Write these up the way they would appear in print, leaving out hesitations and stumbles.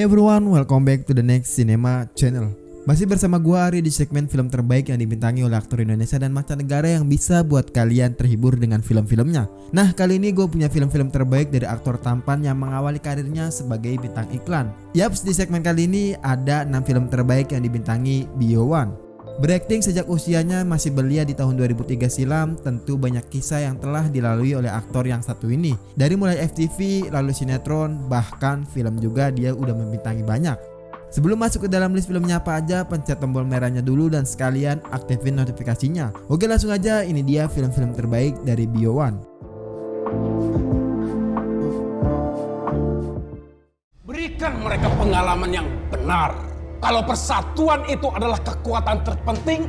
everyone, welcome back to the next cinema channel. Masih bersama gua Ari di segmen film terbaik yang dibintangi oleh aktor Indonesia dan mancanegara yang bisa buat kalian terhibur dengan film-filmnya. Nah, kali ini gue punya film-film terbaik dari aktor tampan yang mengawali karirnya sebagai bintang iklan. Yaps, di segmen kali ini ada 6 film terbaik yang dibintangi Biowan. Berakting sejak usianya masih belia di tahun 2003 silam, tentu banyak kisah yang telah dilalui oleh aktor yang satu ini. Dari mulai FTV, lalu sinetron, bahkan film juga dia udah membintangi banyak. Sebelum masuk ke dalam list filmnya apa aja, pencet tombol merahnya dulu dan sekalian aktifin notifikasinya. Oke, langsung aja, ini dia film-film terbaik dari Biowan. Berikan mereka pengalaman yang benar. Kalau persatuan itu adalah kekuatan terpenting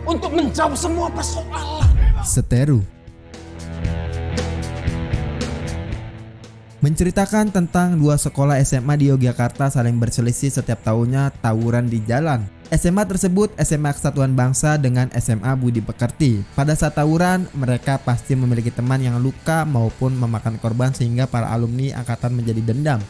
untuk menjawab semua persoalan. Seteru menceritakan tentang dua sekolah SMA di Yogyakarta saling berselisih setiap tahunnya tawuran di jalan. SMA tersebut SMA Kesatuan Bangsa dengan SMA Budi Pekerti. Pada saat tawuran, mereka pasti memiliki teman yang luka maupun memakan korban sehingga para alumni angkatan menjadi dendam.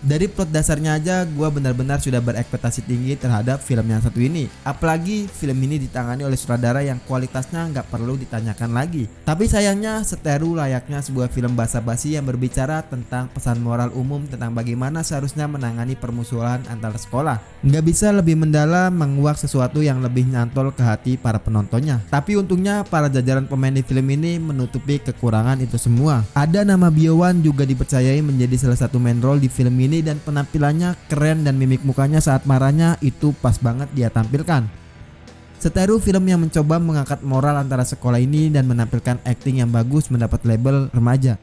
Dari plot dasarnya aja gue benar-benar sudah berekspektasi tinggi terhadap film yang satu ini. Apalagi film ini ditangani oleh sutradara yang kualitasnya nggak perlu ditanyakan lagi. Tapi sayangnya Seteru layaknya sebuah film basa-basi yang berbicara tentang pesan moral umum tentang bagaimana seharusnya menangani permusuhan antar sekolah. Nggak bisa lebih mendalam menguak sesuatu yang lebih nyantol ke hati para penontonnya. Tapi untungnya para jajaran pemain di film ini menutupi kekurangan itu semua. Ada nama Biowan juga dipercayai menjadi salah satu main role di film ini dan penampilannya keren dan mimik mukanya saat marahnya itu pas banget dia tampilkan. Seteru film yang mencoba mengangkat moral antara sekolah ini dan menampilkan akting yang bagus mendapat label remaja.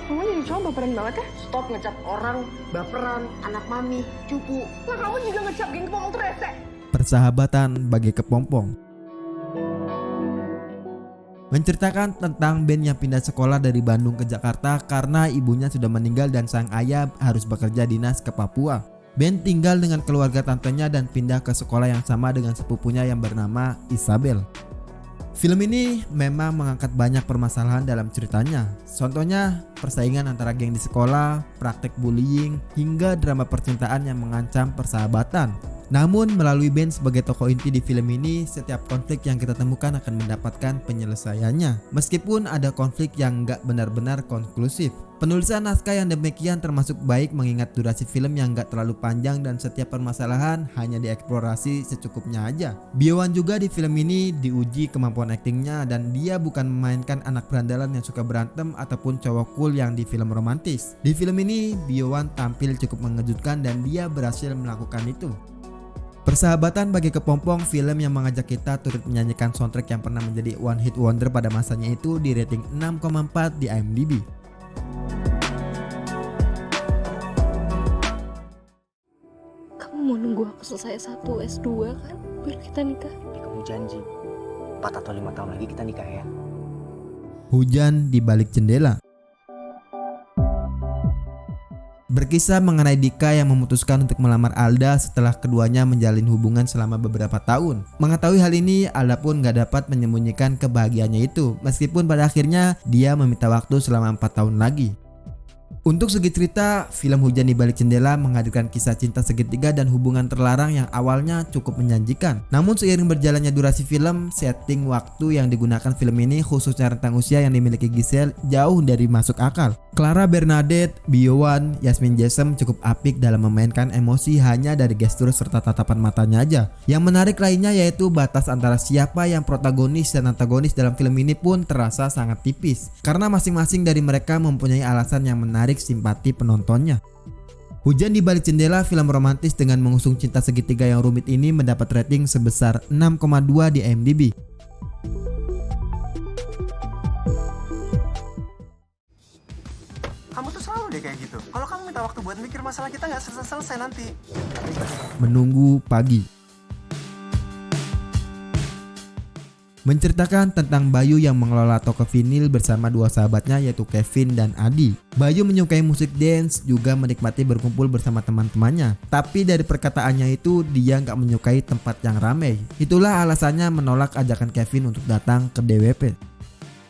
Kamu jadi cowok baperan banget ya? Stop ngecap orang, baperan, anak mami, cupu. Nah kamu juga ngecap geng kepompong tuh rese. Persahabatan bagi kepompong menceritakan tentang Ben yang pindah sekolah dari Bandung ke Jakarta karena ibunya sudah meninggal dan sang ayah harus bekerja dinas ke Papua. Ben tinggal dengan keluarga tantenya dan pindah ke sekolah yang sama dengan sepupunya yang bernama Isabel. Film ini memang mengangkat banyak permasalahan dalam ceritanya. Contohnya persaingan antara geng di sekolah, praktek bullying, hingga drama percintaan yang mengancam persahabatan. Namun melalui Ben sebagai tokoh inti di film ini, setiap konflik yang kita temukan akan mendapatkan penyelesaiannya. Meskipun ada konflik yang nggak benar-benar konklusif. Penulisan naskah yang demikian termasuk baik mengingat durasi film yang nggak terlalu panjang dan setiap permasalahan hanya dieksplorasi secukupnya aja. Biowan juga di film ini diuji kemampuan aktingnya dan dia bukan memainkan anak berandalan yang suka berantem ataupun cowok cool yang di film romantis. Di film ini Biowan tampil cukup mengejutkan dan dia berhasil melakukan itu. Persahabatan bagi kepompong, film yang mengajak kita turut menyanyikan soundtrack yang pernah menjadi one hit wonder pada masanya itu di rating 6,4 di IMDb. Kamu mau nunggu aku selesai S1, S2 kan? Baru kita nikah. Kamu janji 4 atau 5 tahun lagi kita nikah ya. Hujan di balik jendela berkisah mengenai Dika yang memutuskan untuk melamar Alda setelah keduanya menjalin hubungan selama beberapa tahun. Mengetahui hal ini, Alda pun gak dapat menyembunyikan kebahagiaannya itu, meskipun pada akhirnya dia meminta waktu selama 4 tahun lagi. Untuk segi cerita, film Hujan di Balik Jendela menghadirkan kisah cinta segitiga dan hubungan terlarang yang awalnya cukup menjanjikan. Namun seiring berjalannya durasi film, setting waktu yang digunakan film ini khususnya rentang usia yang dimiliki Giselle jauh dari masuk akal. Clara Bernadette, Biowan, Yasmin Jesem cukup apik dalam memainkan emosi hanya dari gestur serta tatapan matanya aja. Yang menarik lainnya yaitu batas antara siapa yang protagonis dan antagonis dalam film ini pun terasa sangat tipis. Karena masing-masing dari mereka mempunyai alasan yang menarik simpati penontonnya. Hujan di Balik Jendela, film romantis dengan mengusung cinta segitiga yang rumit ini mendapat rating sebesar 6,2 di IMDb. Kamu tuh selalu deh kayak gitu. Kalau kamu minta waktu buat mikir masalah kita nggak selesai nanti. Menunggu pagi menceritakan tentang Bayu yang mengelola toko vinil bersama dua sahabatnya yaitu Kevin dan Adi. Bayu menyukai musik dance, juga menikmati berkumpul bersama teman-temannya. Tapi dari perkataannya itu dia nggak menyukai tempat yang ramai. Itulah alasannya menolak ajakan Kevin untuk datang ke DWP.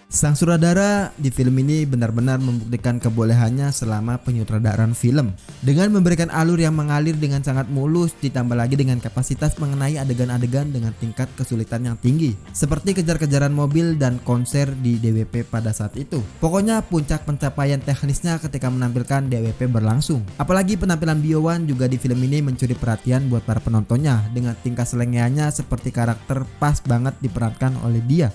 Sang sutradara di film ini benar-benar membuktikan kebolehannya selama penyutradaran film. Dengan memberikan alur yang mengalir dengan sangat mulus, ditambah lagi dengan kapasitas mengenai adegan-adegan dengan tingkat kesulitan yang tinggi, seperti kejar-kejaran mobil dan konser di DWP pada saat itu. Pokoknya puncak pencapaian teknisnya ketika menampilkan DWP berlangsung. Apalagi penampilan Biowan juga di film ini mencuri perhatian buat para penontonnya dengan tingkah selengeannya seperti karakter pas banget diperankan oleh dia.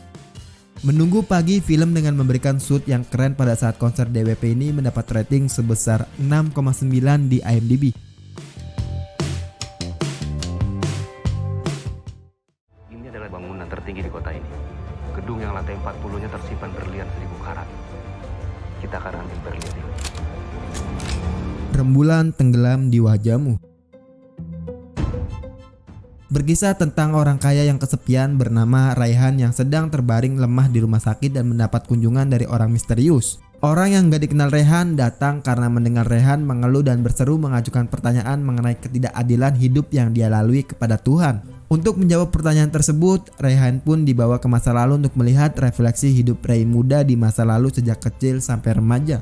Menunggu pagi, film dengan memberikan shoot yang keren pada saat konser DWP ini mendapat rating sebesar 6,9 di IMDb. Ini adalah bangunan tertinggi di kota ini. Gedung yang lantai 40-nya tersimpan berlian 1000 karat. Kita akan ambil berlian ini. Rembulan tenggelam di wajahmu. Berkisah tentang orang kaya yang kesepian bernama Raihan yang sedang terbaring lemah di rumah sakit dan mendapat kunjungan dari orang misterius. Orang yang gak dikenal Raihan datang karena mendengar Raihan mengeluh dan berseru mengajukan pertanyaan mengenai ketidakadilan hidup yang dia lalui kepada Tuhan. Untuk menjawab pertanyaan tersebut, Raihan pun dibawa ke masa lalu untuk melihat refleksi hidup Ray muda di masa lalu sejak kecil sampai remaja.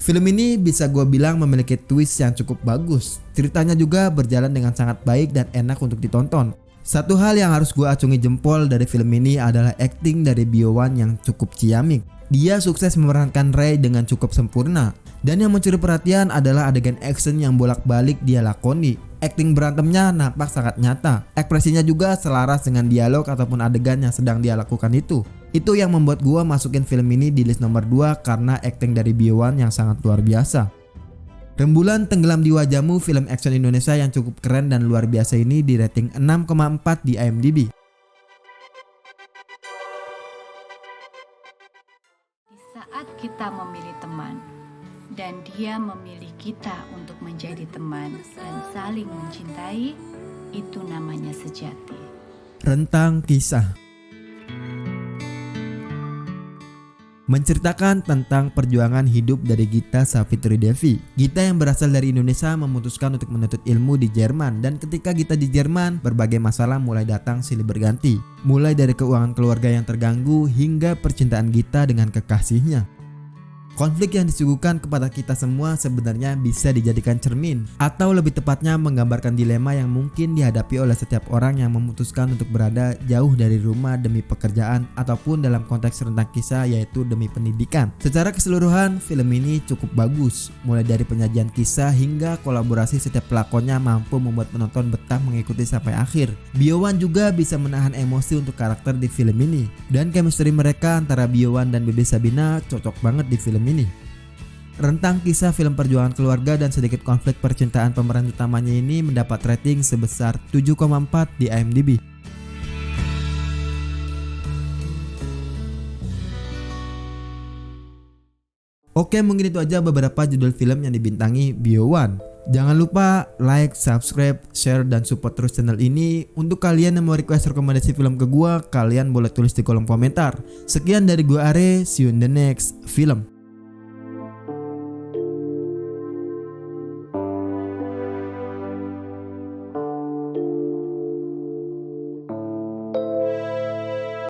Film ini bisa gue bilang memiliki twist yang cukup bagus. Ceritanya juga berjalan dengan sangat baik dan enak untuk ditonton. Satu hal yang harus gue acungi jempol dari film ini adalah akting dari Biowan yang cukup ciamik. Dia sukses memerankan Ray dengan cukup sempurna. Dan yang mencuri perhatian adalah adegan action yang bolak-balik dia lakoni. Akting berantemnya nampak sangat nyata. Ekspresinya juga selaras dengan dialog ataupun adegan yang sedang dia lakukan itu. Itu yang membuat gua masukin film ini di list nomor 2 karena akting dari Biowan yang sangat luar biasa. Rembulan tenggelam di wajahmu, film action Indonesia yang cukup keren dan luar biasa ini di rating 6,4 di IMDb. Di saat kita memilih teman dan dia memilih kita untuk menjadi teman dan saling mencintai, itu namanya sejati. Rentang kisah menceritakan tentang perjuangan hidup dari Gita Savitri Devi. Gita yang berasal dari Indonesia memutuskan untuk menuntut ilmu di Jerman, dan ketika Gita di Jerman, berbagai masalah mulai datang silih berganti. Mulai dari keuangan keluarga yang terganggu hingga percintaan Gita dengan kekasihnya. Konflik yang disuguhkan kepada kita semua sebenarnya bisa dijadikan cermin, atau lebih tepatnya menggambarkan dilema yang mungkin dihadapi oleh setiap orang yang memutuskan untuk berada jauh dari rumah demi pekerjaan ataupun dalam konteks rentang kisah yaitu demi pendidikan. Secara keseluruhan, film ini cukup bagus. Mulai dari penyajian kisah hingga kolaborasi setiap pelakonnya mampu membuat penonton betah mengikuti sampai akhir. Biowan juga bisa menahan emosi untuk karakter di film ini, dan chemistry mereka antara Biowan dan Bebe Sabina cocok banget di film ini. Rentang kisah film perjuangan keluarga dan sedikit konflik percintaan pemeran utamanya ini mendapat rating sebesar 7,4 di IMDb. Oke, mungkin itu aja beberapa judul film yang dibintangi Biowan. Jangan lupa like, subscribe, share, dan support terus channel ini. Untuk kalian yang mau request rekomendasi film ke gua, kalian boleh tulis di kolom komentar. Sekian dari gua Are, see you in the next film.